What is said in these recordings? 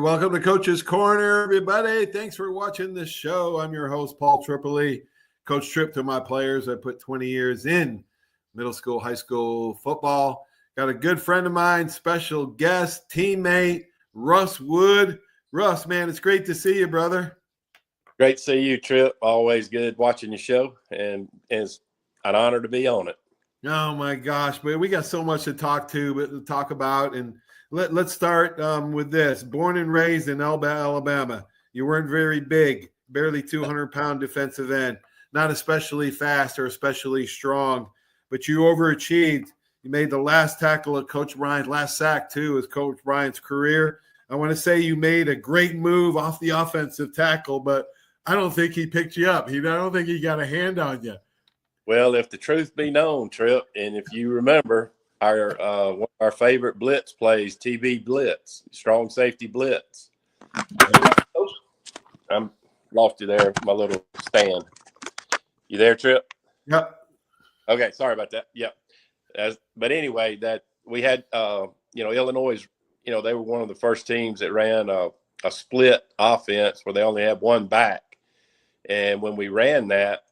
Welcome to Coach's Corner, everybody. Thanks for watching this show. I'm your host, Paul Tripoli. Coach Trip to my players. I put 20 years in middle school, high school football. Got a good friend of mine, special guest, teammate, Russ Wood. Russ, man, it's great to see you, brother. Great to see you, Trip. Always good watching your show, and it's an honor to be on it. Oh, my gosh, man. We got so much to talk about, and let's start with this. Born and raised in Elba, Alabama. You weren't very big, barely 200-pound defensive end, not especially fast or especially strong, but you overachieved. You made the last tackle of Coach Bryant, last sack, too, of Coach Bryant's career. I want to say you made a great move off the offensive tackle, but I don't think he picked you up. I don't think he got a hand on you. Well, if the truth be known, Trip, and if you remember, one of our favorite blitz plays, TB blitz, strong safety blitz. I'm lost you there, my little stand. You there, Trip? Yep. Okay, sorry about that. Yep. But anyway, that we had, Illinois, they were one of the first teams that ran a split offense where they only had one back. And when we ran that,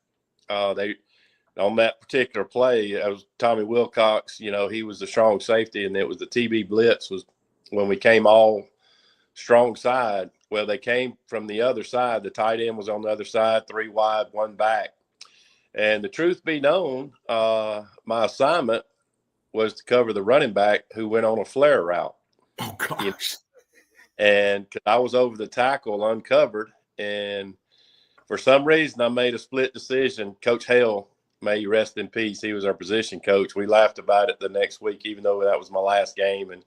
on that particular play, it was Tommy Wilcox, he was the strong safety, and it was the TB blitz was when we came all strong side. Well, they came from the other side. The tight end was on the other side, 3 wide, 1 back. And the truth be known, my assignment was to cover the running back who went on a flare route. Oh, gosh. And I was over the tackle uncovered, and for some reason I made a split decision. Coach Hale, may he rest in peace, he was our position coach. We laughed about it the next week, even though that was my last game. And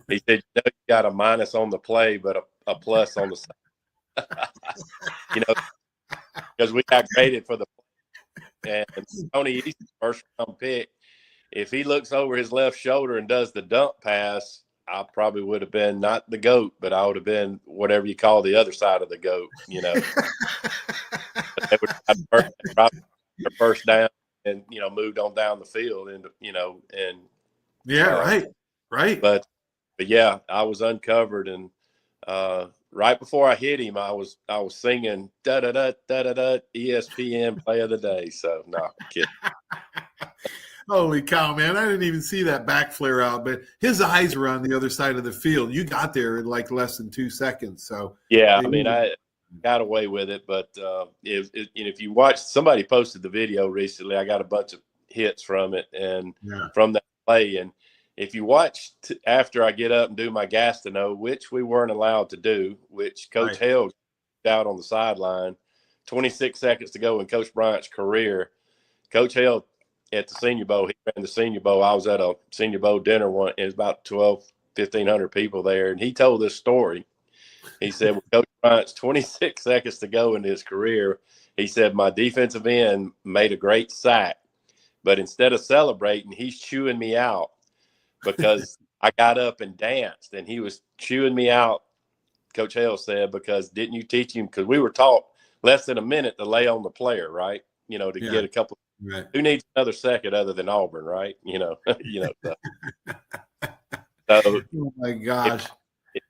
he said, you got a minus on the play, but a plus on the side. Because we got graded for the play. And Tony East's first round pick, if he looks over his left shoulder and does the dump pass, I probably would have been not the GOAT, but I would have been whatever you call the other side of the GOAT, They would have the first down and, moved on down the field and. Yeah, right. But yeah, I was uncovered, and right before I hit him, I was singing da da da da da da ESPN play of the day. So no, I'm kidding. Holy cow, man. I didn't even see that back flare out, but his eyes were on the other side of the field. You got there in like less than 2 seconds. So yeah, I got away with it. But if you watch, somebody posted the video recently. I got a bunch of hits from it and from that play. And if you watch after I get up and do my Gastineau, which we weren't allowed to do, which Coach Hale out on the sideline, 26 seconds to go in Coach Bryant's career. Coach Hale at the Senior Bowl, he ran the Senior Bowl. I was at a Senior Bowl dinner one, and it was about 1,500 people there, and he told this story. He said, with Coach Bryant's 26 seconds to go in his career, he said, my defensive end made a great sack, but instead of celebrating, he's chewing me out because I got up and danced, and he was chewing me out, Coach Hale said, because didn't you teach him? Because we were taught less than a minute to lay on the player, right? To get a couple. Right. Who needs another second other than Auburn, right? So. Oh my gosh!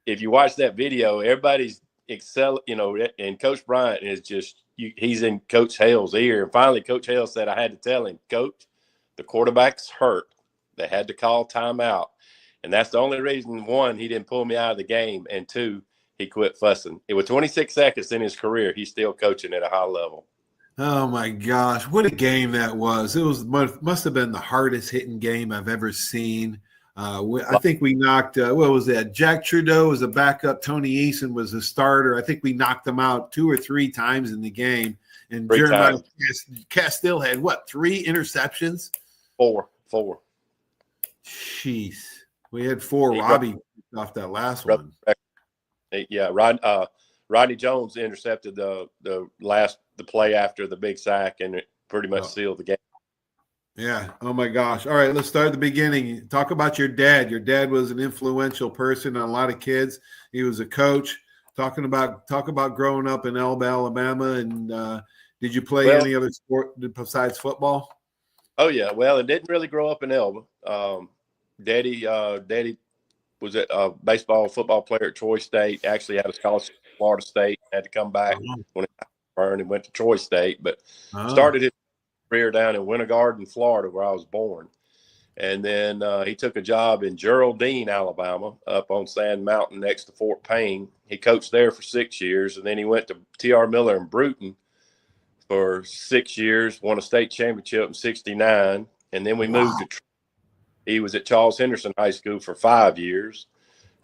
If you watch that video, everybody's and Coach Bryant is he's in Coach Hale's ear. And finally, Coach Hale said, I had to tell him, Coach, the quarterback's hurt. They had to call timeout. And that's the only reason, 1, he didn't pull me out of the game, and 2, he quit fussing. It was 26 seconds in his career. He's still coaching at a high level. Oh, my gosh. What a game that was. It must have been the hardest hitting game I've ever seen. I think we knocked, what was that? Jack Trudeau was a backup. Tony Eason was a starter. I think we knocked them out 2 or 3 times in the game. And Jeremiah Castile had, 3 interceptions? 4. Jeez. We had 4. Robbie off that last one. Yeah, Rodney Jones intercepted the play after the big sack, and it pretty much sealed the game. Yeah. Oh my gosh. All right, let's start at the beginning. Talk about your dad. Your dad was an influential person on a lot of kids. He was a coach. Talk about growing up in Elba, Alabama, and did you play any other sport besides football? Oh yeah. Well, I didn't really grow up in Elba. Daddy was a baseball, football player at Troy State. Actually had a scholarship at Florida State. Had to come back when it burned and went to Troy State. But started his career down in Winter Garden, Florida, where I was born. And then he took a job in Geraldine, Alabama, up on Sand Mountain next to Fort Payne. He coached there for 6 years, and then he went to T.R. Miller in Bruton for 6 years, won a state championship in '69, and then we moved to he was at Charles Henderson High School for 5 years.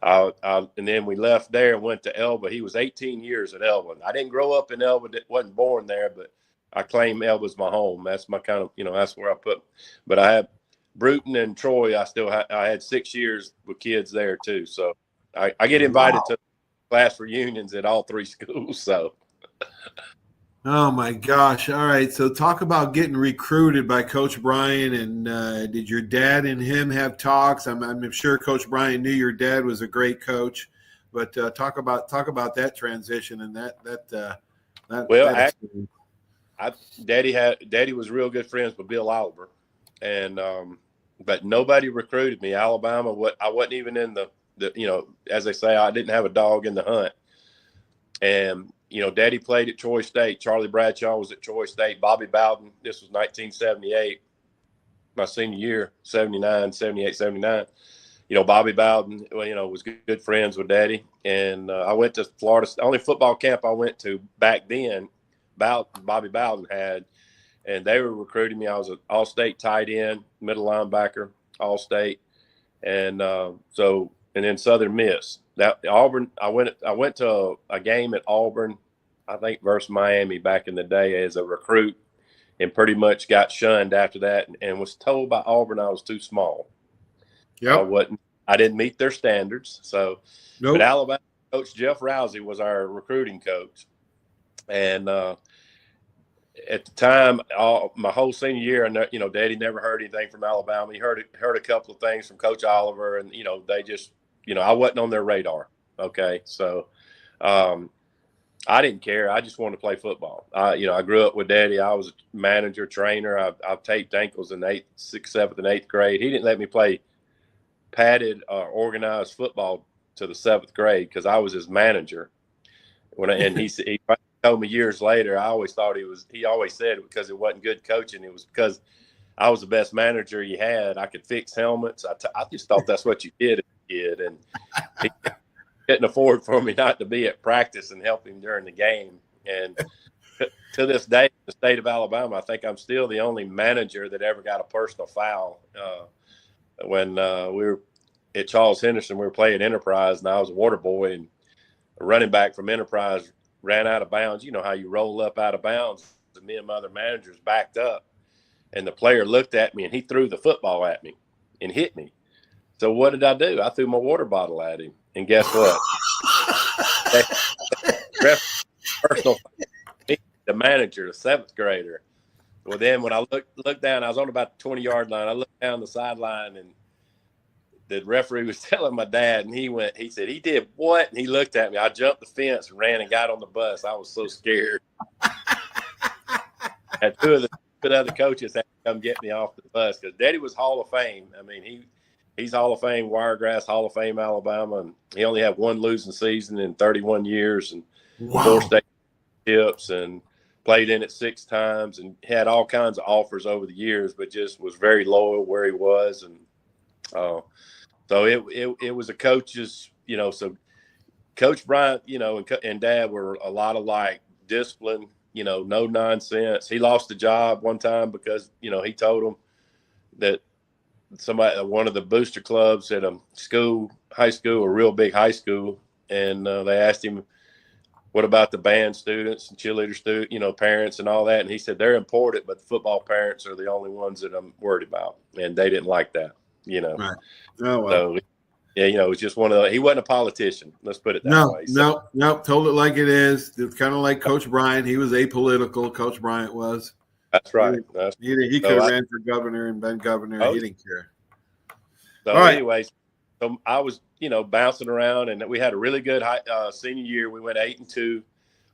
And then we left there and went to Elba. He was 18 years at Elba. I didn't grow up in Elba, wasn't born there, but I claim Elba's my home. That's my kind of, that's where I put. But I have Bruton and Troy. I had 6 years with kids there too. So I get invited to class reunions at all 3 schools. So. Oh my gosh. All right. So talk about getting recruited by Coach Bryant, and did your dad and him have talks? I'm sure Coach Bryant knew your dad was a great coach, but talk about that transition and Daddy was real good friends with Bill Oliver, and but nobody recruited me. Alabama, I wasn't even in the as they say, I didn't have a dog in the hunt. And Daddy played at Troy State. Charlie Bradshaw was at Troy State. Bobby Bowden, this was 1978, my senior year, 78, 79. Bobby Bowden, was good friends with Daddy. And I went to Florida. The only football camp I went to back then, Bobby Bowden had, and they were recruiting me. I was an all-state tight end, middle linebacker, all-state. And and then Southern Miss. That Auburn, I went to a game at Auburn, I think versus Miami back in the day as a recruit, and pretty much got shunned after that, and was told by Auburn I was too small. Yeah, I didn't meet their standards. So, nope. But Alabama coach Jeff Rousey was our recruiting coach, and at the time, my whole senior year, Daddy never heard anything from Alabama. He heard a couple of things from Coach Oliver, and they just. I wasn't on their radar. Okay. So, I didn't care. I just wanted to play football. I grew up with Daddy. I was a manager, trainer. I've taped ankles in 8th, 6th, 7th, and 8th grade. He didn't let me play padded or organized football to the 7th grade because I was his manager. He told me years later, I always thought he always said it because it wasn't good coaching. It was because I was the best manager he had. I could fix helmets. I just thought that's what you did. And he couldn't afford for me not to be at practice and help him during the game. And to this day, in the state of Alabama, I think I'm still the only manager that ever got a personal foul. When we were at Charles Henderson, we were playing Enterprise, and I was a water boy, and a running back from Enterprise ran out of bounds. You know how you roll up out of bounds. And me and my other managers backed up, and the player looked at me, and he threw the football at me and hit me. So what did I do? I threw my water bottle at him, and guess what? Personal, the manager, the 7th grader. Well, then when I looked down, I was on about the 20-yard line. I looked down the sideline, and the referee was telling my dad, and he said, he did what? And he looked at me. I jumped the fence and ran and got on the bus. I was so scared. And two of the other coaches had to come get me off the bus because Daddy was Hall of Fame. I mean, he's Hall of Fame, Wiregrass, Hall of Fame, Alabama, and he only had one losing season in 31 years and 4 state championships, and played in it 6 times, and had all kinds of offers over the years, but just was very loyal where he was. And so it was a coach's, so Coach Bryant, and Dad were a lot alike. Discipline, no nonsense. He lost the job one time because, he told him that one of the booster clubs at a high school, a real big high school, and they asked him, what about the band students and cheerleader students, parents and all that? And he said, they're important, but the football parents are the only ones that I'm worried about. And they didn't like that, Right. Oh, wow. So, it was just one of he wasn't a politician. Let's put it that way. No. Told it like it is. It's kind of like Coach Bryant. He was apolitical. Coach Bryant was. That's right. He could have ran for governor and been governor. He didn't care. So anyways, so I was, bouncing around, and we had a really good senior year. We went 8-2.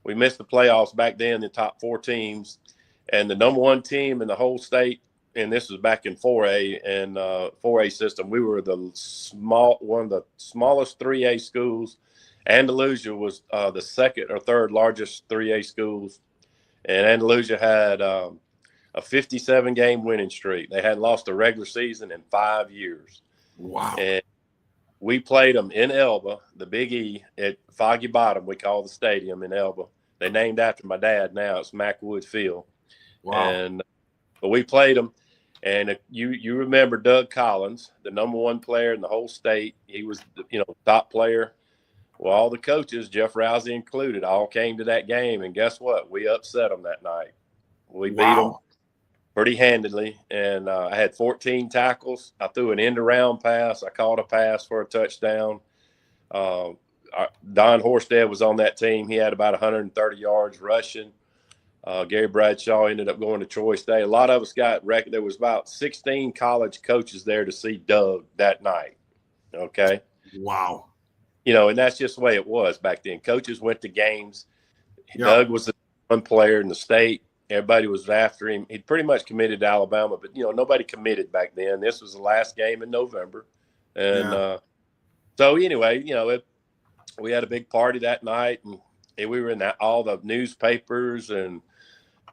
We missed the playoffs back then, the top 4 teams, and the number 1 team in the whole state and this was back in 4A and 4A system. We were one of the smallest 3A schools. Andalusia was the second or third largest 3A schools, and Andalusia had a 57-game winning streak. They hadn't lost a regular season in 5 years. Wow! And we played them in Elba, the Big E at Foggy Bottom. We call the stadium in Elba. They named after my dad now. It's Macwood Field. Wow! But we played them. And you remember Doug Collins, the number one player in the whole state. He was the top player. Well, all the coaches, Jeff Rousey included, all came to that game. And guess what? We upset them that night. We beat them pretty handedly. And I had 14 tackles. I threw an end-around pass. I caught a pass for a touchdown. Don Horsted was on that team. He had about 130 yards rushing. Gary Bradshaw ended up going to Troy State. A lot of us got record. There was about 16 college coaches there to see Doug that night. Okay. Wow. And that's just the way it was back then. Coaches went to games. Yep. Doug was the one player in the state. Everybody was after him. He'd pretty much committed to Alabama, but nobody committed back then. This was the last game in November. And so anyway, we had a big party that night, and we were in all the newspapers and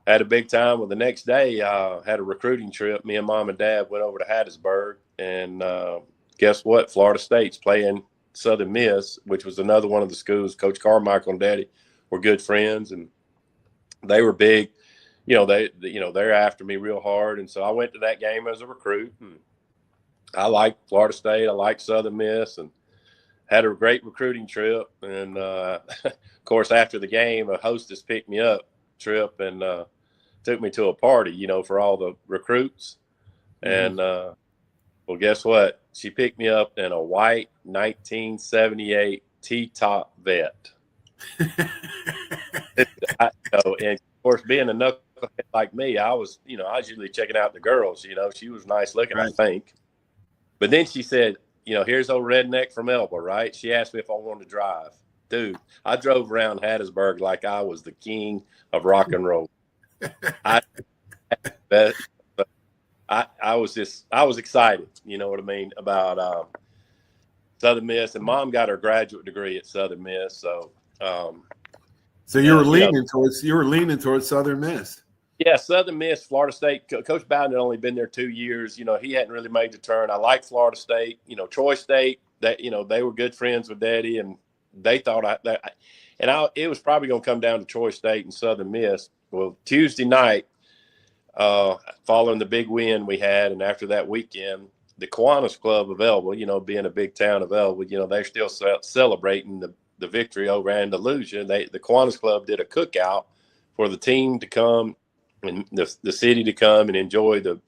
had a big time. Well, the next day, had a recruiting trip. Me and Mom and Dad went over to Hattiesburg, and guess what? Florida State's playing Southern Miss, which was another one of the schools. Coach Carmichael and Daddy were good friends, and they were big. They're after me real hard, and so I went to that game as a recruit. And I liked Florida State. I liked Southern Miss, and had a great recruiting trip. And of course, after the game, a hostess picked me up and took me to a party, for all the recruits. Mm-hmm. And well, guess what? She picked me up in a white 1978 T-top vet. And of course, being a knucklehead like me, I was usually checking out the girls. She was nice looking, right. I think. But then she said, here's old redneck from Elba, right? She asked me if I wanted to drive. Dude, I drove around Hattiesburg like I was the king of rock and roll. I was excited, you know what I mean, about Southern Miss. And Mom got her graduate degree at Southern Miss, so you were leaning towards Southern Miss. Yeah, Southern Miss, Florida State. Coach Bowden had only been there 2 years. He hadn't really made the turn. I like Florida State. Troy State. That they were good friends with Daddy, and they thought it was probably going to come down to Troy State and Southern Miss. Well, Tuesday night, following the big win we had, and after that weekend, the Kiwanis Club of Elba, being a big town of Elba, they're still celebrating the victory over Andalusia. The Kiwanis Club did a cookout for the team to come and the city to come and enjoy the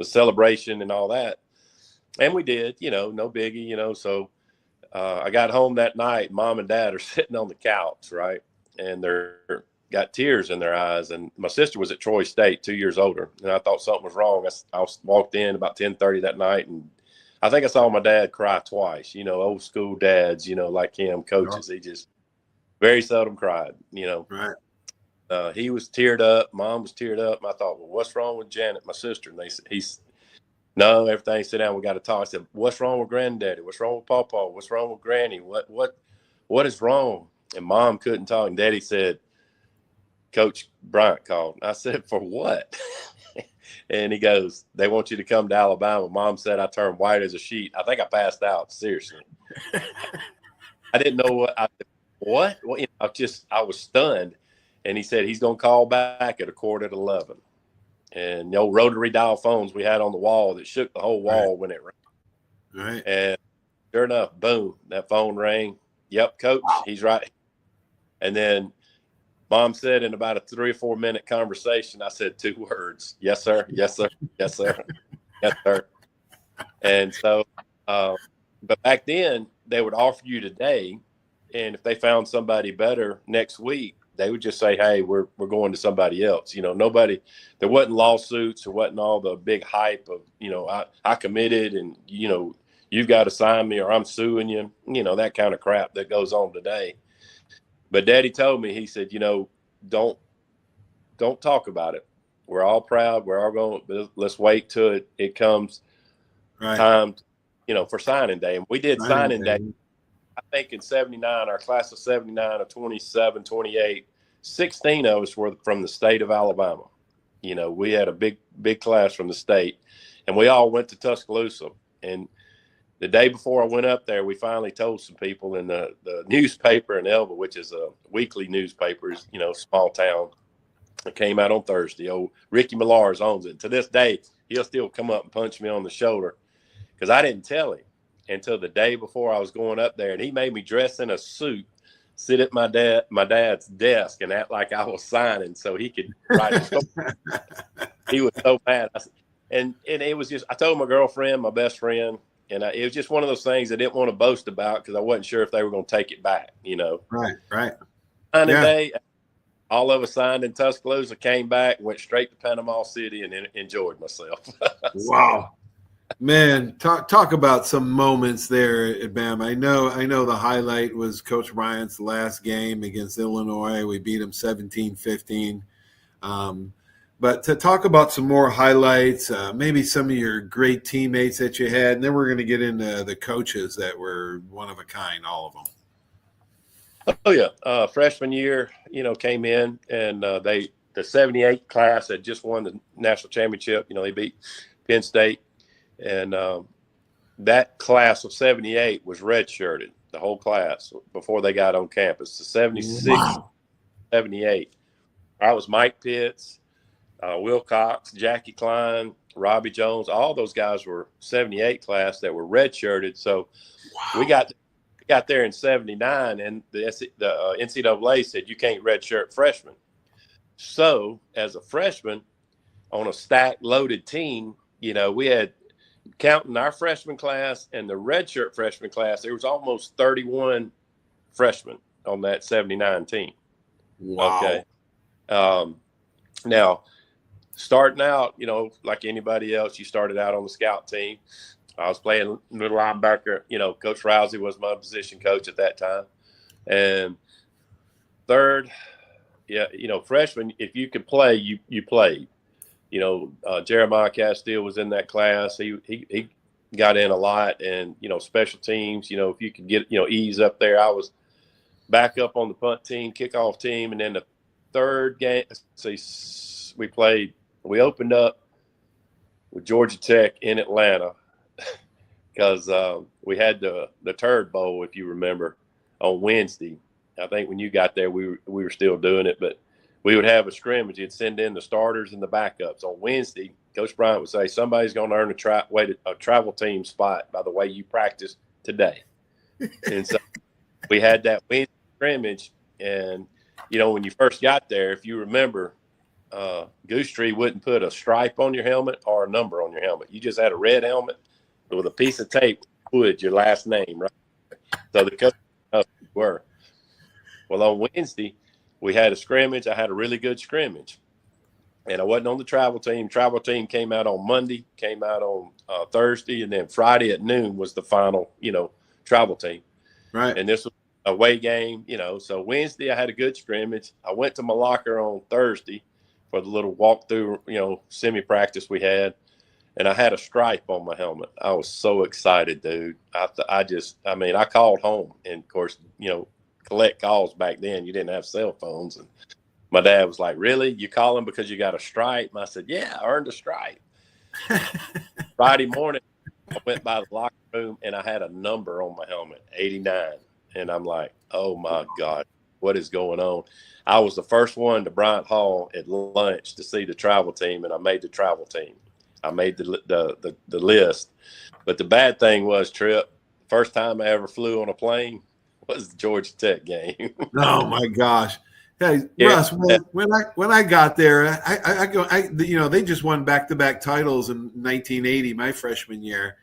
celebration and all that. And we did, no biggie, so I got home that night. Mom and Dad are sitting on the couch, right? And they're got tears in their eyes. And my sister was at Troy State, 2 years older, and I thought something was wrong. I walked in about 10:30 that night, and I think I saw my dad cry twice. Old school dads, like him, coaches. He just very seldom cried. Right. He was teared up. Mom was teared up. And I thought, well, what's wrong with Janet, my sister? And no, everything. Sit down. We got to talk. I said, what's wrong with Granddaddy? What's wrong with Pawpaw? What's wrong with Granny? What is wrong? And Mom couldn't talk. And Daddy said, Coach Bryant called. I said, for what? And he goes, they want you to come to Alabama. Mom said I turned white as a sheet. I think I passed out. Seriously. I didn't know what. I said, what? Well, I was stunned. And he said he's going to call back at 11:15. And the old rotary dial phones we had on the wall that shook the whole wall when it rang. Right. And sure enough, boom, that phone rang. Yep, Coach, he's right. And then Mom said in about a 3 or 4 minute conversation, I said 2 words. Yes, sir. Yes, sir. Yes, sir. Yes, sir. And so, but back then they would offer you today. And if they found somebody better next week, they would just say, hey, we're going to somebody else. There wasn't lawsuits. There wasn't all the big hype of, I committed and, you've got to sign me or I'm suing you, that kind of crap that goes on today. But Daddy told me, he said, don't talk about it. We're all proud. We're all going, but let's wait till it comes time, for signing day. And we did signing day. I think in 79, our class of 79 of 27, 28, 16 of us were from the state of Alabama. We had a big class from the state, and we all went to Tuscaloosa. And the day before I went up there, we finally told some people in the newspaper in Elba, which is a weekly newspaper, small town. It came out on Thursday. Ricky Millars owns it. To this day, he'll still come up and punch me on the shoulder because I didn't tell him until the day before I was going up there, and he made me dress in a suit, sit at my dad's desk, and act like I was signing so he could write a story. He was so mad, and it was just, I told my girlfriend, my best friend, and it was just one of those things I didn't want to boast about because I wasn't sure if they were going to take it back. Right. Signing day, all of us signed in Tuscaloosa, came back, went straight to Panama City, and enjoyed myself. Wow. Man, talk about some moments there at Bama. I know the highlight was Coach Bryant's last game against Illinois. We beat him 17-15. But to talk about some more highlights, maybe some of your great teammates that you had, and then we're going to get into the coaches that were one of a kind, all of them. Oh, yeah. Freshman year, came in, and the 78 class had just won the national championship. They beat Penn State. And that class of 78 was redshirted, the whole class, before they got on campus. The 76, wow. 78. I was Mike Pitts, Will Cox, Jackie Klein, Robbie Jones. All those guys were 78 class that were redshirted. So wow. we got there in 79, and the NCAA said you can't redshirt freshmen. So as a freshman on a stacked, loaded team, we had, counting our freshman class and the redshirt freshman class, there was almost 31 freshmen on that 79 team. Wow. Okay. Now, starting out, like anybody else, you started out on the scout team. I was playing middle linebacker. Coach Rousey was my position coach at that time. And third, freshman, if you could play, you played. Jeremiah Castile was in that class. He got in a lot, and special teams. If you could get ease up there, I was back up on the punt team, kickoff team, and then the third game, we opened up with Georgia Tech in Atlanta because we had the Turd Bowl, if you remember, on Wednesday. I think when you got there, we were still doing it, but we would have a scrimmage. You'd send in the starters and the backups. On Wednesday, Coach Bryant would say, somebody's going to earn a travel team spot by the way you practice today. And so we had that Wednesday scrimmage. And, when you first got there, if you remember, Goose Tree wouldn't put a stripe on your helmet or a number on your helmet. You just had a red helmet with a piece of tape with your last name, right? So the coach were. Well, on Wednesday, we had a scrimmage. I had a really good scrimmage. And I wasn't on the travel team. Travel team came out on Monday, came out on Thursday, and then Friday at noon was the final, travel team. Right. And this was a away game, So Wednesday I had a good scrimmage. I went to my locker on Thursday for the little walkthrough, semi-practice we had. And I had a stripe on my helmet. I was so excited, dude. I called home. And, of course, collect calls back then. You didn't have cell phones. And my dad was like, really? You calling because you got a stripe? And I said, yeah, I earned a stripe. Friday morning, I went by the locker room, and I had a number on my helmet, 89. And I'm like, oh, my God, what is going on? I was the first one to Bryant Hall at lunch to see the travel team, and I made the travel team. I made the list. But the bad thing was, Trip, first time I ever flew on a plane was the Georgia Tech game. Oh, my gosh. Hey, yeah. Russ, when I got there, they just won back-to-back titles in 1980, my freshman year.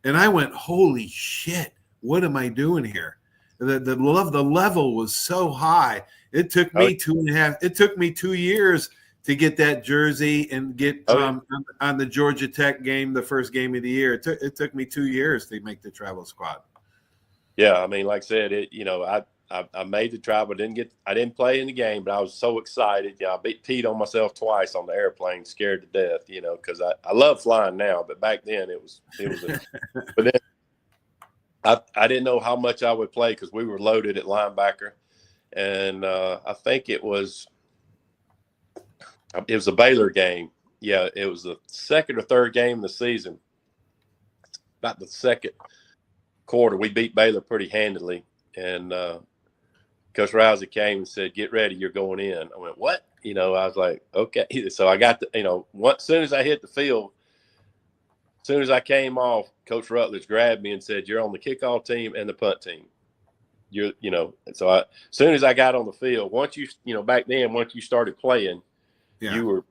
And I went, holy shit, what am I doing here? The level was so high. It took me 2 years to get that jersey and get on the Georgia Tech game, the first game of the year. It took me 2 years to make the travel squad. Yeah, like I said, I made the try, but I didn't play in the game, but I was so excited. I peed on myself twice on the airplane, scared to death, because I love flying now, but back then it was but then I didn't know how much I would play because we were loaded at linebacker. And I think it was a Baylor game. Yeah, it was the second or third game of the season. About the second quarter, we beat Baylor pretty handily. And Coach Rousey came and said, "Get ready, you're going in." I went, "What?" I was like, "Okay." So I got as soon as I hit the field, as soon as I came off, Coach Rutledge grabbed me and said, "You're on the kickoff team and the punt team." So as soon as I got on the field, once back then, once you started playing, you were,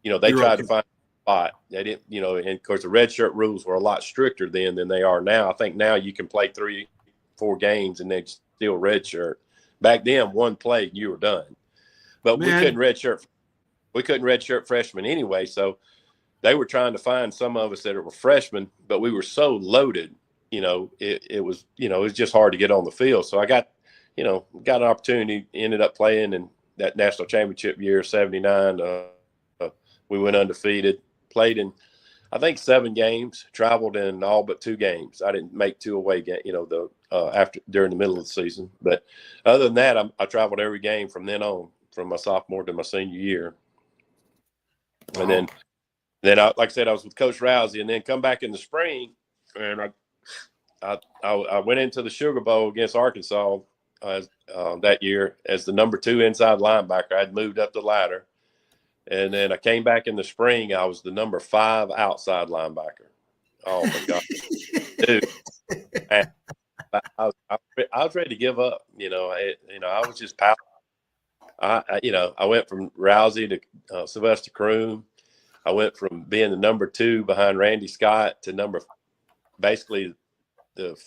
they tried to find a spot. They didn't, and of course the red shirt rules were a lot stricter then than they are now. I think now you can play 3-4 games and they still red shirt. Back then, one play, you were done. But we couldn't redshirt freshmen anyway. So they were trying to find some of us that were freshmen, but we were so loaded. It was just hard to get on the field. So I got an opportunity, ended up playing in that national championship year, 79. We went undefeated, played in, I think, 7 games, traveled in all but 2 games. I didn't make 2 away games, during the middle of the season. But other than that, I traveled every game from then on, from my sophomore to my senior year. Wow. And then I, like I said, I was with Coach Rousey, and then come back in the spring, and I went into the Sugar Bowl against Arkansas that year as the number 2 inside linebacker. I'd moved up the ladder. And then I came back in the spring. I was the number 5 outside linebacker. Oh, my God. Dude. Man, I was ready to give up. I was just powerful. I went from Rousey to Sylvester Croom. I went from being the number 2 behind Randy Scott to basically the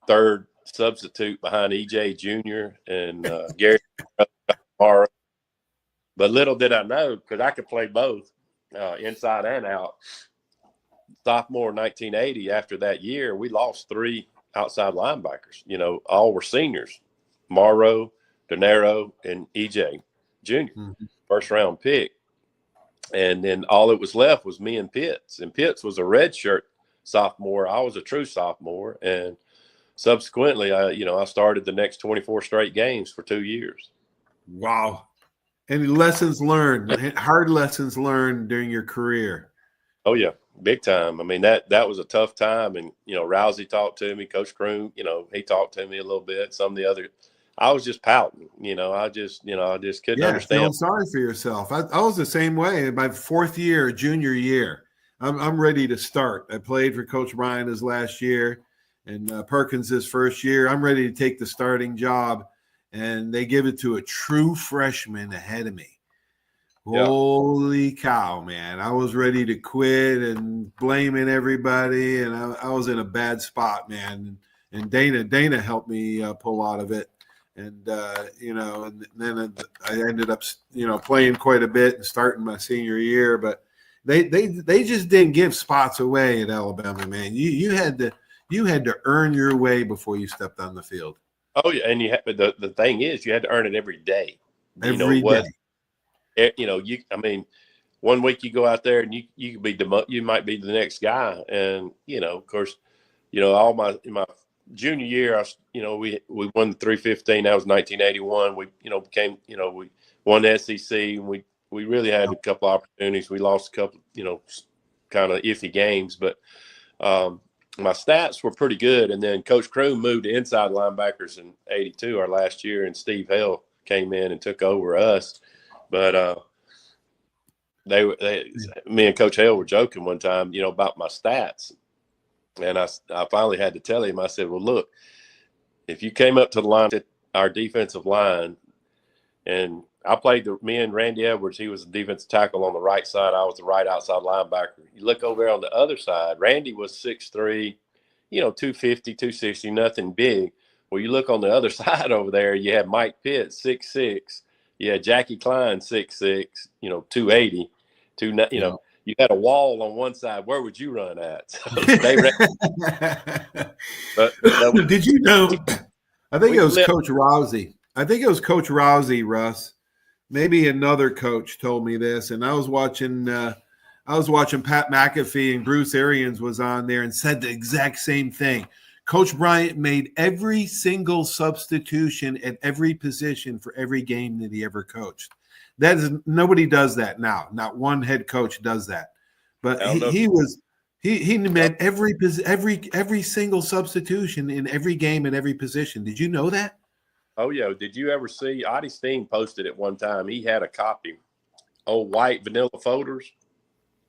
3rd substitute behind EJ Jr. and Gary Morrow. But little did I know, because I could play both inside and out. Sophomore 1980, after that year, we lost 3 outside linebackers. All were seniors. Morrow, De Niro, and EJ Jr., first-round pick. And then all that was left was me and Pitts. And Pitts was a redshirt sophomore. I was a true sophomore. And subsequently, I started the next 24 straight games for 2 years. Wow. Any lessons learned, hard lessons learned during your career? Oh, yeah, big time. I mean, that was a tough time. And, Rousey talked to me, Coach Croom, he talked to me a little bit. Some of the other, I was just pouting, I just couldn't understand. Feeling sorry for yourself. I was the same way. In my 4th year, junior year, I'm ready to start. I played for Coach Bryant his last year and Perkins his first year. I'm ready to take the starting job. And they give it to a true freshman ahead of me. Yeah. Holy cow, man. I was ready to quit and blaming everybody. And I was in a bad spot, man. And Dana helped me pull out of it. And, and then I ended up, playing quite a bit and starting my senior year. But they just didn't give spots away at Alabama, man. You had to earn your way before you stepped on the field. Oh yeah, and the thing is, you had to earn it every day. Every day. I mean, one week you go out there and you could be you might be the next guy, and of course, all in my junior year, we won the 315. That was 1981. We we won the SEC, and we really had a couple opportunities. We lost a couple kind of iffy games, but my stats were pretty good. And then Coach Croom moved to inside linebackers in 82, our last year, and Steve Hale came in and took over us. But me and Coach Hale were joking one time, about my stats. And I finally had to tell him, I said, well, look, if you came up to the line, our defensive line, and I played me and Randy Edwards, he was the defensive tackle on the right side. I was the right outside linebacker. You look over there on the other side, Randy was 6'3", 250, 260, nothing big. Well, you look on the other side over there, you had Mike Pitt, 6'6". You had Jackie Klein, 6'6", 280. You had a wall on one side. Where would you run at? So but did you know I think it was Coach Rousey. I think it was Coach Rousey, Russ. Maybe another coach told me this, and I was watching Pat McAfee, and Bruce Arians was on there and said the exact same thing. Coach Bryant made every single substitution at every position for every game that he ever coached. Nobody does that now. Not one head coach does that. But he made every single substitution in every game at every position. Did you know that? Oh, yeah. Did you ever see Adi Steen posted it one time? He had a copy, old white vanilla folders.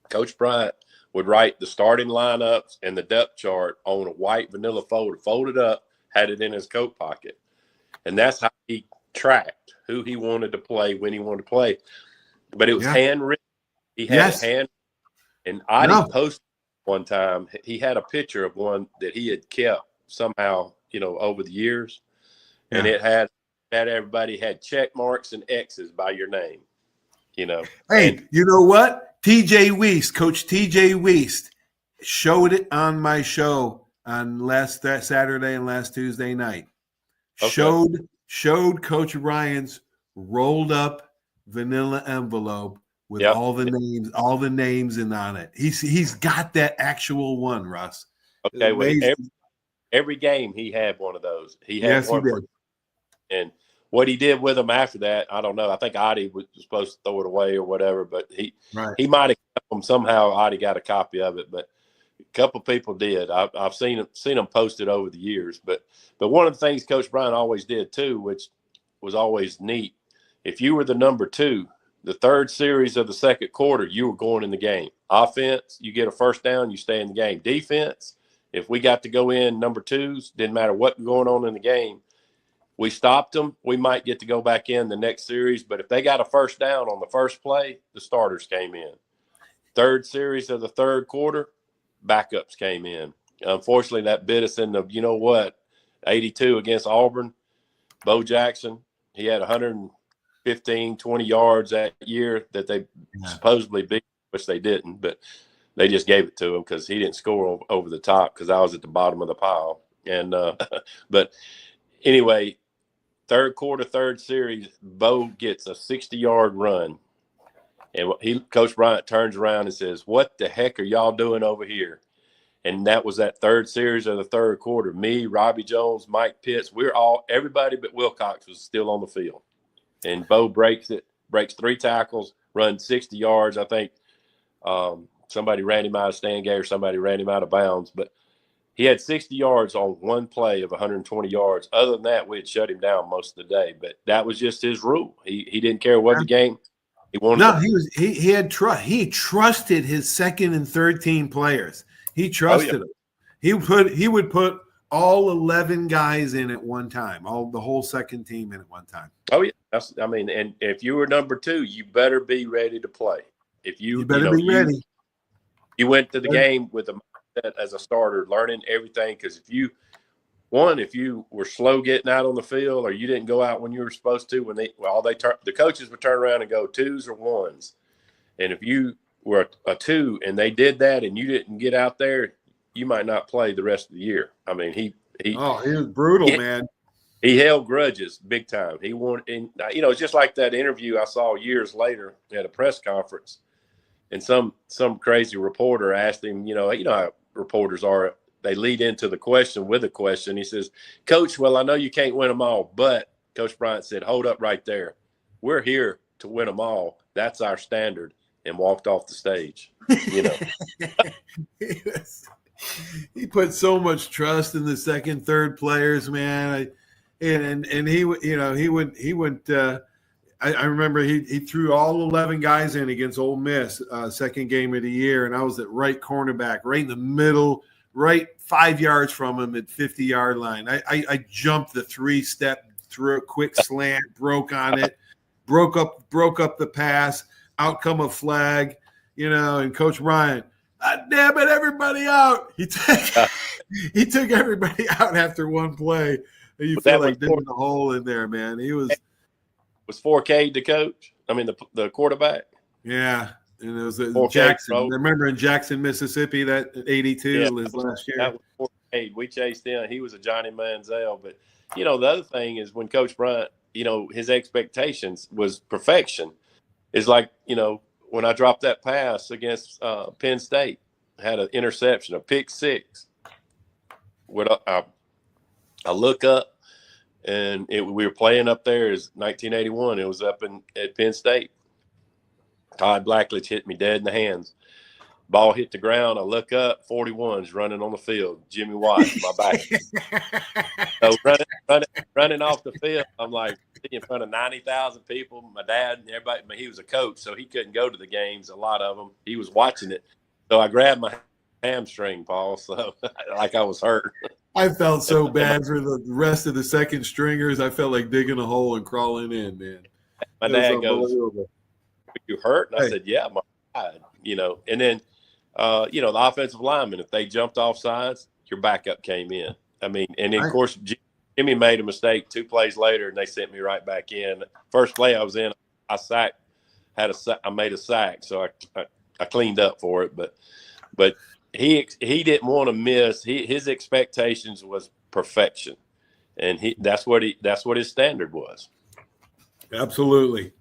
Coach Bryant would write the starting lineups and the depth chart on a white vanilla folder, folded up, had it in his coat pocket. And that's how he tracked who he wanted to play, when he wanted to play. But it was handwritten. He had it hand. And Adi posted one time, he had a picture of one that he had kept somehow, over the years. And it had everybody had check marks and X's by your name, Hey, you know what? TJ Weist, Coach TJ Weist, showed it on my show on last Saturday and last Tuesday night. Okay. Showed Coach Ryan's rolled up vanilla envelope with all the names and on it. He's got that actual one, Russ. Okay, well, every game he had one of those. He had one. He did. And what he did with them after that, I don't know. I think Adi was supposed to throw it away or whatever, but he might have kept them somehow. Adi got a copy of it, but a couple people did. I've seen them posted over the years. But one of the things Coach Bryant always did too, which was always neat, if you were the number 2, the third series of the second quarter, you were going in the game. Offense, you get a first down, you stay in the game. Defense, if we got to go in number 2s, didn't matter what was going on in the game, we stopped them. We might get to go back in the next series, but if they got a first down on the first play, the starters came in. Third series of the third quarter, backups came in. Unfortunately, that bit us in the, 82 against Auburn. Bo Jackson, he had 115, 20 yards that year that they supposedly beat, which they didn't, but they just gave it to him because he didn't score over the top because I was at the bottom of the pile. And but anyway, third quarter, third series, Bo gets a 60-yard run. And Coach Bryant turns around and says, "What the heck are y'all doing over here?" And that was that third series of the third quarter. Me, Robbie Jones, Mike Pitts, everybody but Wilcox was still on the field. And Bo breaks 3 tackles, runs 60 yards. I think somebody ran him out of stand gate or somebody ran him out of bounds. But he had 60 yards on one play of 120 yards. Other than that, we had shut him down most of the day. But that was just his rule. He didn't care what the game. He wanted. He had trust. He trusted his second and third team players. He trusted them. He would put all 11 guys in at one time, the whole second team in at one time. Oh yeah, and if you were number 2, you better be ready to play. If you better be ready. You went to the game with a mindset as a starter, learning everything. Because if you were slow getting out on the field, or you didn't go out when you were supposed to, the coaches would turn around and go 2s or 1s, and if you were a 2 and they did that and you didn't get out there, you might not play the rest of the year. I mean, he was brutal, man. He held grudges big time. He wanted, and it's just like that interview I saw years later at a press conference, and some crazy reporter asked him, how reporters are, they lead into the question with a question. He says, "Coach, well, I know you can't win them all, but," Coach Bryant said, "Hold up right there. We're here to win them all. That's our standard," and walked off the stage. He put so much trust in the second, third players, man. And he went. I remember he threw all 11 guys in against Ole Miss, second game of the year, and I was at right cornerback, right in the middle, right 5 yards from him at 50-yard line. I jumped the 3-step, threw a quick slant, broke on it, broke up the pass, out come a flag, and Coach Bryant, damn it, everybody out. He took everybody out after one play. You feel like digging a hole in there, man. He was 4K the coach. I mean the quarterback. Yeah, and it was Jackson. I remember in Jackson, Mississippi, that 82 was last year. hey, we chased him. He was a Johnny Manziel. But, the other thing is when Coach Bryant, his expectations was perfection. It's like, when I dropped that pass against Penn State, had an interception, a pick six. I look up, and we were playing up there as 1981. It was up at Penn State. Todd Blackledge hit me dead in the hands. Ball hit the ground. I look up, 41's running on the field. Jimmy Watt, my back. So running off the field, I'm like in front of 90,000 people. My dad and everybody, he was a coach, so he couldn't go to the games, a lot of them. He was watching it. So I grabbed my hamstring, Paul, so like I was hurt. I felt so bad for the rest of the second stringers. I felt like digging a hole and crawling in, man. My dad goes, "You hurt?" And I said, "Yeah, my God." And then, the offensive linemen, if they jumped off sides, your backup came in. I mean, and then, of course, Jimmy made a mistake 2 plays later, and they sent me right back in. First play I was in, I sacked, I made a sack, so I cleaned up for it. But he didn't want to miss. His expectations was perfection, and that's what his standard was. Absolutely.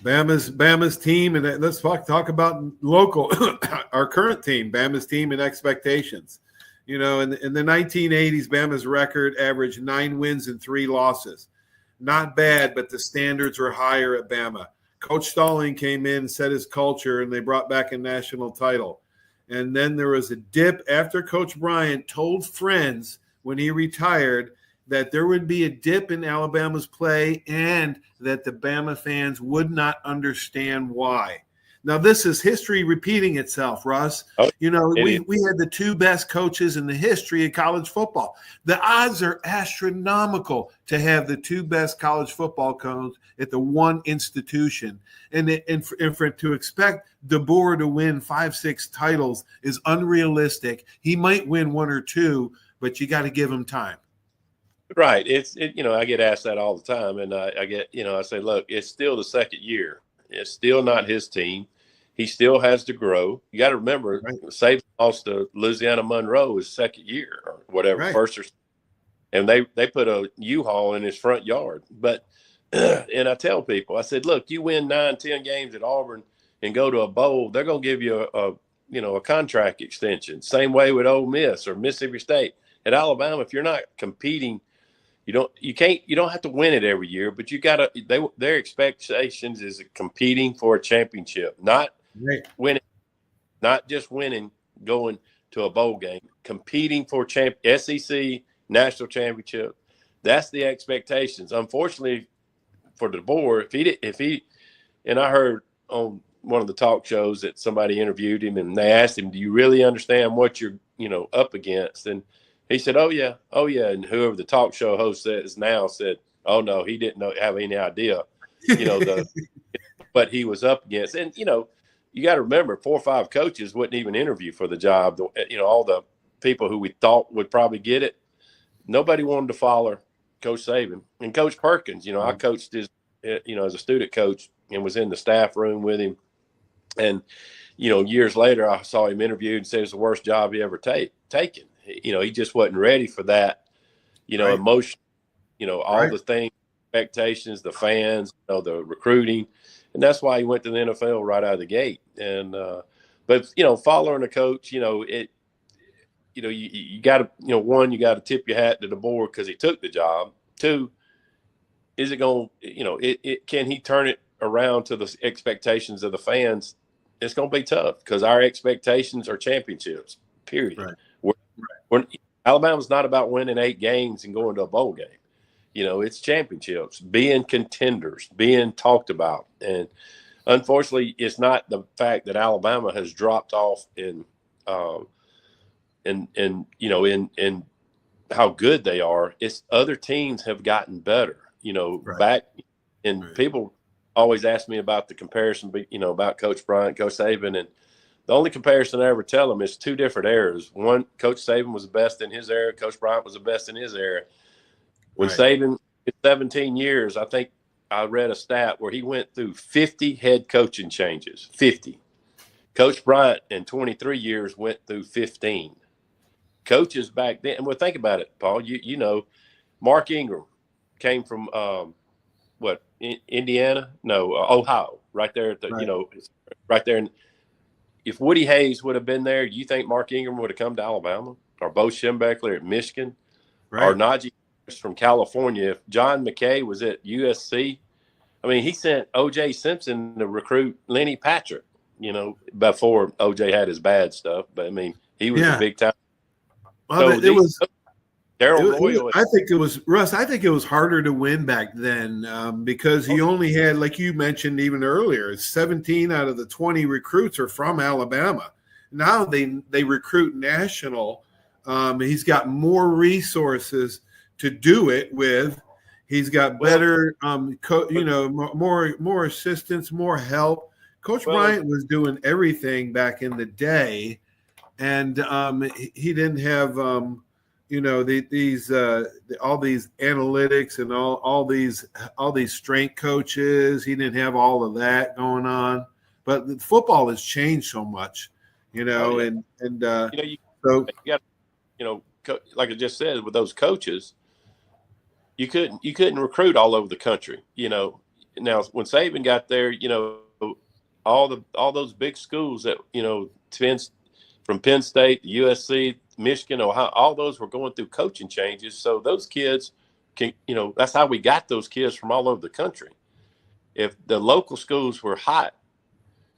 Bama's team, and let's talk about local, our current team, Bama's team and expectations. In the 1980s, Bama's record averaged 9 wins and 3 losses. Not bad, but the standards were higher at Bama. Coach Stalling came in, set his culture, and they brought back a national title. And then there was a dip after Coach Bryant told friends when he retired that there would be a dip in Alabama's play and that the Bama fans would not understand why. Now, this is history repeating itself, Russ. Oh, we had the 2 best coaches in the history of college football. The odds are astronomical to have the 2 best college football coaches at the one institution. And to expect DeBoer to win 5-6 titles is unrealistic. He might win 1 or 2, but you got to give him time. Right. I get asked that all the time. And I get, I say, look, it's still the second year. It's still not his team. He still has to grow. You got to remember, Saban lost to Louisiana Monroe his second year or whatever, first or second. And they put a U-Haul in his front yard. But, and I tell people, I said, look, you win 9-10 games at Auburn and go to a bowl, they're going to give you a contract extension. Same way with Ole Miss or Mississippi State. At Alabama, if you're not competing, you don't have to win it every year, but you got to. Their expectations is competing for a championship, not winning, not just winning, going to a bowl game, competing for SEC national championship. That's the expectations. Unfortunately, for DeBoer, if he, and I heard on one of the talk shows that somebody interviewed him and they asked him, "Do you really understand what you're up against?" And he said, "Oh yeah." And whoever the talk show host says now said, "Oh no, he didn't have any idea, what he was up against." And you got to remember, 4 or 5 coaches wouldn't even interview for the job. All the people who we thought would probably get it, nobody wanted to follow Coach Saban and Coach Perkins. I coached his, as a student coach and was in the staff room with him. And years later, I saw him interviewed and said it's the worst job he ever taken. He just wasn't ready for that, emotion, all the things, expectations, the fans, the recruiting. And that's why he went to the NFL right out of the gate. And, but, following a coach, you got to, one, you got to tip your hat to DeBoer because he took the job. 2, is it going to, can he turn it around to the expectations of the fans? It's going to be tough because our expectations are championships, period. Alabama's not about winning 8 games and going to a bowl game. It's championships, being contenders, being talked about. And unfortunately, it's not the fact that Alabama has dropped off in how good they are. It's other teams have gotten better, back. And people always ask me about the comparison, about Coach Bryant, Coach Saban. And the only comparison I ever tell them is 2 different eras. One, Coach Saban was the best in his era. Coach Bryant was the best in his era. When Saban, 17 years, I think I read a stat where he went through 50 head coaching changes, 50. Coach Bryant in 23 years went through 15. coaches back then. Well, think about it, Paul. You know, Mark Ingram came from Indiana? No, Ohio, right there at the Right. you know, right there. And if Woody Hayes would have been there, you think Mark Ingram would have come to Alabama, or Bo Schembechler at Michigan, or Right. Najee from California? If John McKay was at USC, I mean, he sent O.J. Simpson to recruit Lenny Patrick. You know, before O.J. had his bad stuff, but I mean, he was a Yeah. big time. Well, So Daryl Royal. I think it was Russ. I think it was harder to win back then because he only had, like you mentioned even earlier, 17 out of the 20 recruits are from Alabama. Now they recruit national. He's got more resources to do it with. He's got better, more assistance, more help. Coach Bryant was doing everything back in the day, and he didn't have. All these analytics and all these strength coaches. He didn't have all of that going on, but the football has changed so much, and you got, like I just said, with those coaches, you couldn't recruit all over the country. Now when Saban got there, all those big schools that from Penn State, USC, Michigan, Ohio, all those were going through coaching changes. So those kids can, that's how we got those kids from all over the country. If the local schools were hot,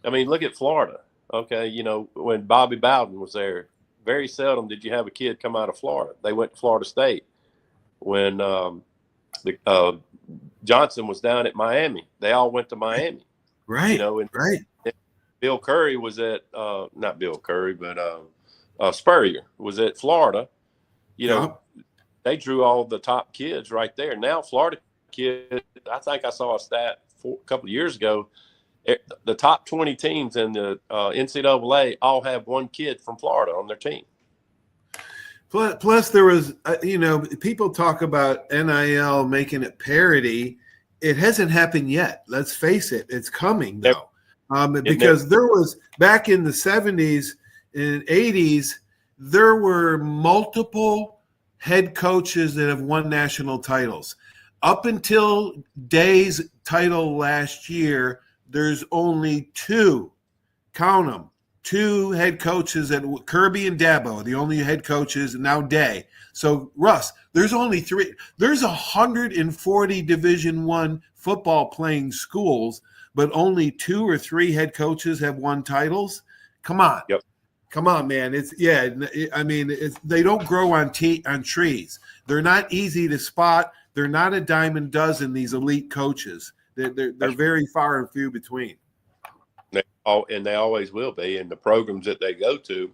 I mean, look at Florida. Okay, when Bobby Bowden was there, very seldom did you have a kid come out of Florida. They went to Florida State. When Johnson was down at Miami, they all went to Miami. Right. Right. Bill Curry was at not Bill Curry, but Spurrier was at Florida. They drew all the top kids right there. Now Florida kids, I think I saw a stat a couple of years ago. The top 20 teams in the NCAA all have one kid from Florida on their team. Plus, there was, people talk about NIL making it parity. It hasn't happened yet. Let's face it. It's coming, though. Because there was, back in the 70s and 80s, there were multiple head coaches that have won national titles. Up until Day's title last year, there's only two, count them, two head coaches, at Kirby and Dabo, the only head coaches, and now Day. So, Russ, there's only three. There's 140 Division I football playing schools, but only 2 or 3 head coaches have won titles. Come on. Yep. Come on, man. They don't grow on trees. They're not easy to spot. They're not a dime a dozen, these elite coaches. They're very far and few between. They always will be. And the programs that they go to,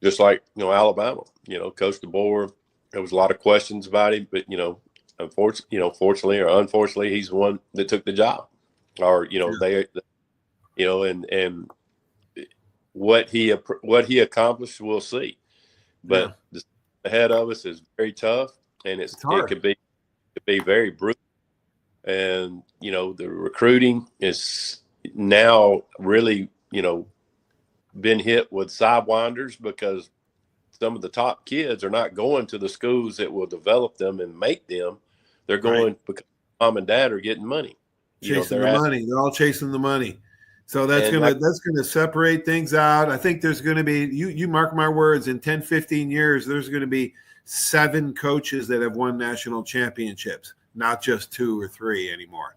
just like, Alabama, Coach DeBoer, there was a lot of questions about him, but, fortunately or unfortunately, he's the one that took the job. Or, and what he accomplished, we'll see. But the ahead of us is very tough, and it could be very brutal. And the recruiting is now really been hit with sidewinders because some of the top kids are not going to the schools that will develop them and make them. They're going because mom and dad are getting money. Chasing the money. They're all chasing the money. So that's gonna separate things out. I think there's gonna be, you mark my words, in 10, 15 years, there's gonna be 7 coaches that have won national championships, not just 2 or 3 anymore.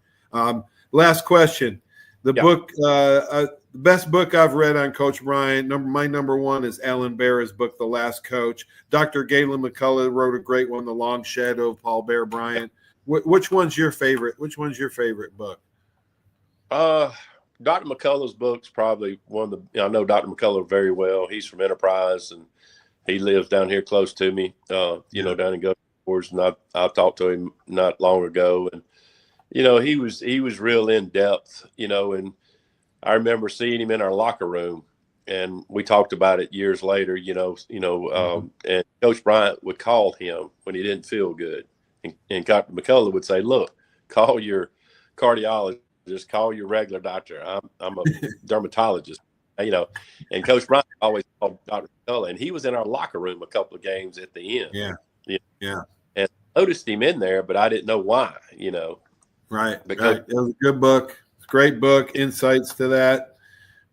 Last question. The book, the best book I've read on Coach Bryant, my number one is Alan Bear's book, The Last Coach. Dr. Galen McCullough wrote a great one, The Long Shadow of Paul Bear Bryant. Which one's your favorite? Which one's your favorite book? Dr. McCullough's book's probably one of the. I know Dr. McCullough very well. He's from Enterprise, and he lives down here close to me. Down in Gulf Shores, and I talked to him not long ago, and he was real in depth. And I remember seeing him in our locker room, and we talked about it years later. And Coach Bryant would call him when he didn't feel good, and Dr. McCullough would say, "Look, call your cardiologist. Just call your regular doctor. I'm a dermatologist." and Coach Bryant always called Dr. Cullen, and he was in our locker room a couple of games at the end. Yeah. And I noticed him in there, but I didn't know why, Right. Because It was a good book. Great book. Insights to that.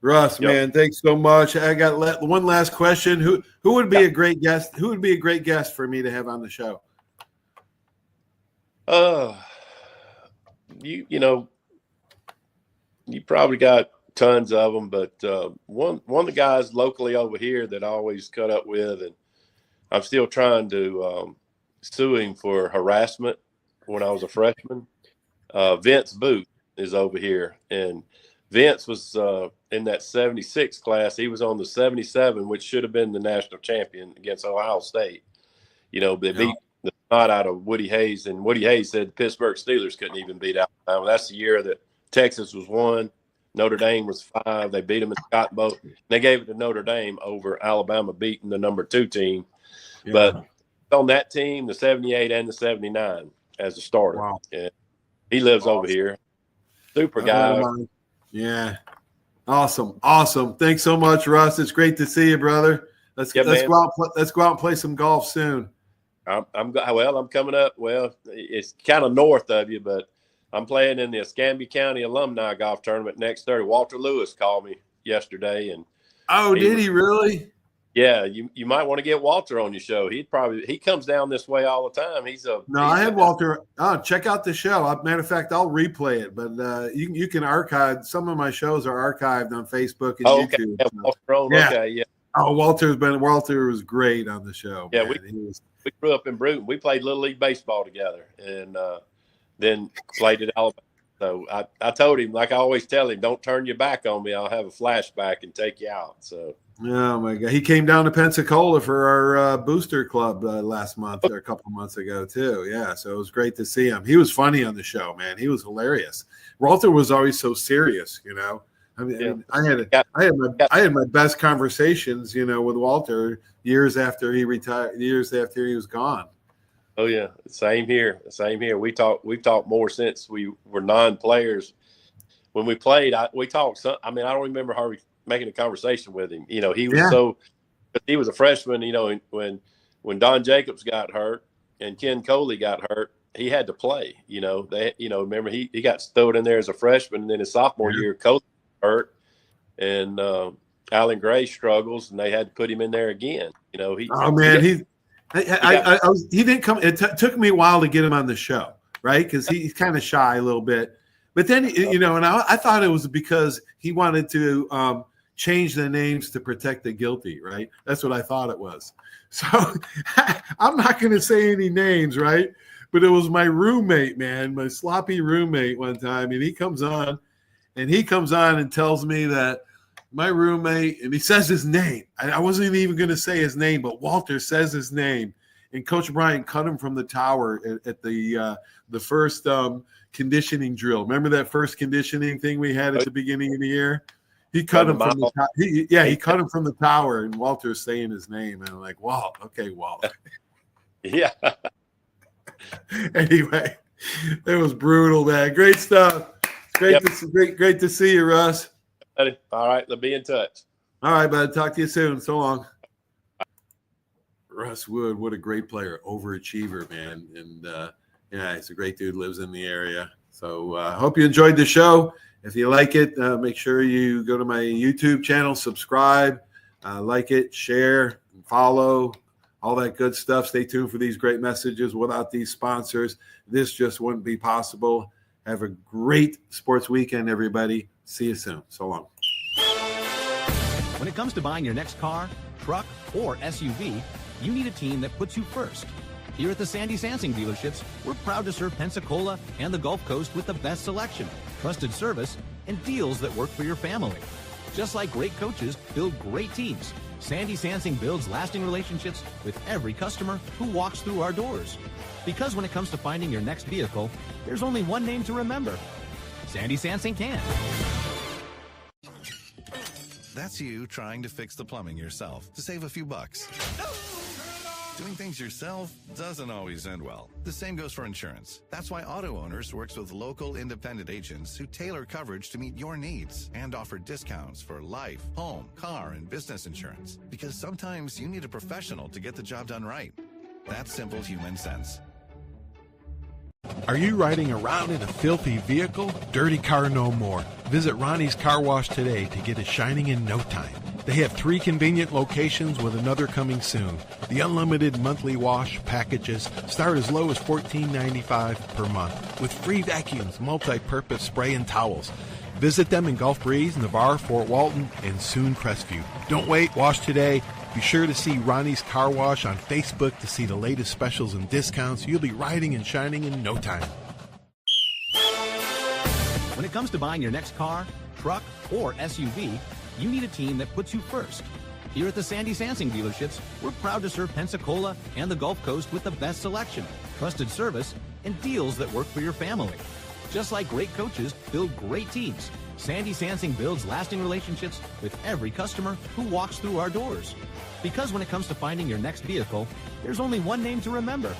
Russ, man, thanks so much. I got one last question. Who would be a great guest? Who would be a great guest for me to have on the show? You probably got tons of them, but one of the guys locally over here that I always cut up with, and I'm still trying to sue him for harassment when I was a freshman. Vince Booth is over here, and Vince was in that 76 class. He was on the 77, which should have been the national champion against Ohio State. They beat the snot out of Woody Hayes, and Woody Hayes said the Pittsburgh Steelers couldn't even beat Alabama. That's the year that Texas was 1, Notre Dame was 5. They beat them in Scottsboro. They gave it to Notre Dame over Alabama beating the number 2 team. Yeah. But on that team, the 78 and the 79 as a starter. Wow. And he lives over here. Super guy. Yeah. Awesome. Thanks so much, Russ. It's great to see you, brother. Let's go out and play some golf soon. I'm coming up. Well, it's kind of north of you, but I'm playing in the Escambia County Alumni Golf Tournament next Thursday. Walter Lewis called me yesterday, and did he really? Yeah, you might want to get Walter on your show. He comes down this way all the time. I had Walter. Check out the show. Matter of fact, I'll replay it. But you can archive. Some of my shows are archived on Facebook and YouTube. Okay. Yeah. Okay, yeah. Oh, Walter was great on the show. Yeah, man. We grew up in Bruton. We played Little League baseball together, and then played at Alabama. So I told him, like I always tell him, don't turn your back on me. I'll have a flashback and take you out. So. Oh my God! He came down to Pensacola for our booster club last month or a couple of months ago too. Yeah, so it was great to see him. He was funny on the show, man. He was hilarious. Walter was always so serious, I mean, I had my best conversations, with Walter years after he retired, years after he was gone. Oh yeah, same here. We've talked more since we were non-players. When we played, we talked. I don't remember how we making a conversation with him. He was he was a freshman, when Don Jacobs got hurt and Ken Coley got hurt, he had to play, remember he got stowed in there as a freshman, and then his sophomore year, Coley hurt, and Alan Gray struggles, and they had to put him in there again. He didn't come. It took me a while to get him on the show, right? Because he's kind of shy a little bit. But then, and I thought it was because he wanted to change the names to protect the guilty, right? That's what I thought it was. So I'm not going to say any names, right? But it was my roommate, man, my sloppy roommate one time. And he comes on and tells me that my roommate, and he says his name. I wasn't even going to say his name, but Walter says his name. And Coach Bryant cut him from the tower at the first conditioning drill. Remember that first conditioning thing we had at the beginning of the year? He cut him from he cut him from the tower, and Walter's saying his name, and I'm like, Walt, okay, Walt. Yeah. Anyway, it was brutal, man. Great stuff. Great to see you, Russ. All right, let's be in touch. All right, bud. Talk to you soon. So long. Russ Wood, what a great player, overachiever, man, and he's a great dude. Lives in the area. So I hope you enjoyed the show. If you like it, make sure you go to my YouTube channel, subscribe, like it, share, and follow, all that good stuff. Stay tuned for these great messages. Without these sponsors, this just wouldn't be possible. Have a great sports weekend, everybody. See you soon. So long. When it comes to buying your next car, truck, or SUV, you need a team that puts you first. Here at the Sandy Sansing dealerships, we're proud to serve Pensacola and the Gulf Coast with the best selection, trusted service, and deals that work for your family. Just like great coaches build great teams, Sandy Sansing builds lasting relationships with every customer who walks through our doors. Because when it comes to finding your next vehicle, there's only one name to remember. Sandy Sansing can. That's you trying to fix the plumbing yourself to save a few bucks. Doing things yourself doesn't always end well. The same goes for insurance. That's why Auto Owners works with local independent agents who tailor coverage to meet your needs and offer discounts for life, home, car, and business insurance. Because sometimes you need a professional to get the job done right. That's simple human sense. Are you riding around in a filthy vehicle? Dirty car no more. Visit Ronnie's Car Wash today to get it shining in no time. They have 3 convenient locations with another coming soon. The unlimited monthly wash packages start as low as $14.95 per month with free vacuums, multi-purpose spray, and towels. Visit them in Gulf Breeze, Navarre, Fort Walton, and soon Crestview. Don't wait, wash today. Be sure to see Ronnie's Car Wash on Facebook to see the latest specials and discounts. You'll be riding and shining in no time. When it comes to buying your next car, truck, or SUV, you need a team that puts you first. Here at the Sandy Sansing dealerships, we're proud to serve Pensacola and the Gulf Coast with the best selection, trusted service, and deals that work for your family. Just like great coaches build great teams, Sandy Sansing builds lasting relationships with every customer who walks through our doors. Because when it comes to finding your next vehicle, there's only one name to remember.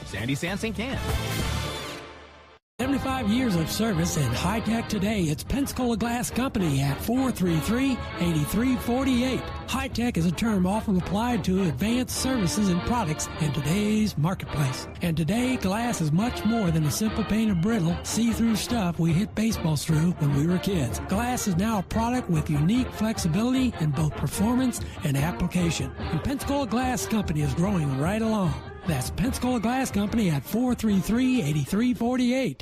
Sandy Sansing can. 75 years of service in high-tech today. It's Pensacola Glass Company at 433-8348. High-tech is a term often applied to advanced services and products in today's marketplace. And today, glass is much more than a simple pane of brittle, see-through stuff we hit baseballs through when we were kids. Glass is now a product with unique flexibility in both performance and application. And Pensacola Glass Company is growing right along. That's Pensacola Glass Company at 433-8348.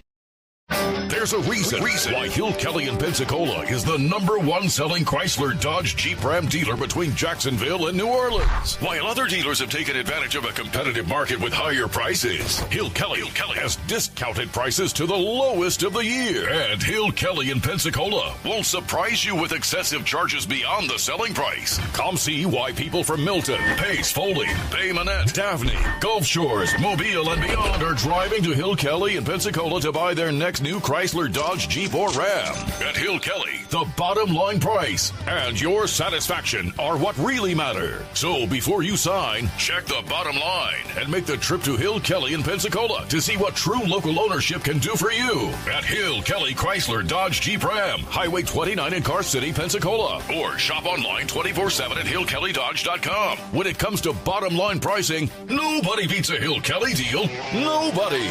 There's a reason why Hill Kelly in Pensacola is the #1 selling Chrysler Dodge Jeep Ram dealer between Jacksonville and New Orleans. While other dealers have taken advantage of a competitive market with higher prices, Hill Kelly has discounted prices to the lowest of the year. And Hill Kelly in Pensacola won't surprise you with excessive charges beyond the selling price. Come see why people from Milton, Pace, Foley, Bay Minette, Daphne, Gulf Shores, Mobile, and beyond are driving to Hill Kelly in Pensacola to buy their next new Chrysler, Dodge, Jeep, or Ram. At Hill Kelly, the bottom line price and your satisfaction are what really matter. So before you sign, check the bottom line and make the trip to Hill Kelly in Pensacola to see what true local ownership can do for you. At Hill Kelly Chrysler, Dodge, Jeep, Ram, Highway 29 in Car City, Pensacola. Or shop online 24/7 at hillkellydodge.com. When it comes to bottom line pricing, nobody beats a Hill Kelly deal. Nobody.